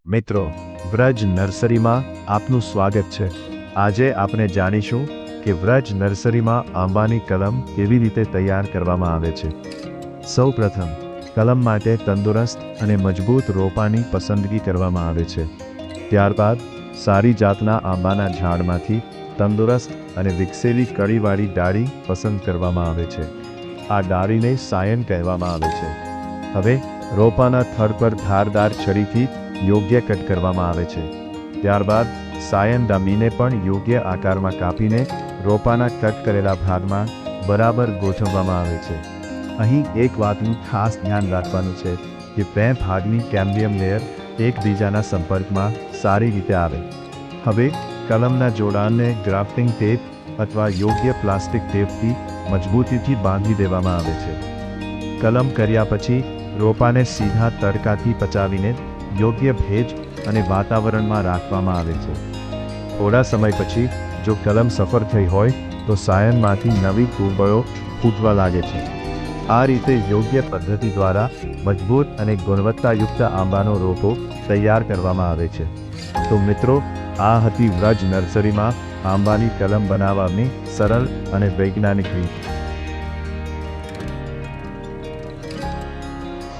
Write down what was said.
મિત્રો, વ્રજ નર્સરીમાં આપનું સ્વાગત છે। આજે આપણે જાણીશું કે વ્રજ નર્સરીમાં આંબાની કલમ કેવી રીતે તૈયાર કરવામાં આવે છે। સૌપ્રથમ કલમ માટે તંદુરસ્ત અને મજબૂત રોપાની પસંદગી કરવામાં આવે છે। ત્યારબાદ સારી જાતના આંબાના ઝાડમાંથી તંદુરસ્ત અને વિકસેલી કળીવાળી ડાળી પસંદ કરવામાં આવે છે। આ ડાળીને સાયન કહેવામાં આવે છે। હવે રોપાના થડ પર ધારદાર છરીથી યોગ્ય કટ કરવામાં આવે છે। ત્યારબાદ સાયન દામીને પણ યોગ્ય આકારમાં કાપીને રોપાના કટ કરેલા ભાગમાં બરાબર ગોઠવવામાં આવે છે। અહીં એક વાતનું ખાસ ધ્યાન રાખવાનું છે કે બે ભાગની કેમ્બિયમ લેયર એકબીજાના સંપર્કમાં સારી રીતે આવે। હવે કલમના જોડાણને ગ્રાફ્ટિંગ ટેપ અથવા યોગ્ય પ્લાસ્ટિક ટેપથી મજબૂતીથી બાંધી દેવામાં આવે છે। કલમ કર્યા પછી રોપાને સીધા તડકાથી બચાવીને યોગ્ય ભેજ અને વાતાવરણમાં રાખવામાં આવે છે। થોડા સમય પછી જો કલમ સફળ થઈ હોય તો સાયનમાંથી નવી કુંબળો ફૂટવા લાગે છે। આ રીતે યોગ્ય પદ્ધતિ દ્વારા મજબૂત અને ગુણવત્તાયુક્ત આંબાનો રોપો તૈયાર કરવામાં આવે છે। તો મિત્રો, આ હતી વ્રજ નર્સરીમાં આંબાની કલમ બનાવવાની સરળ અને વૈજ્ઞાનિક રીત।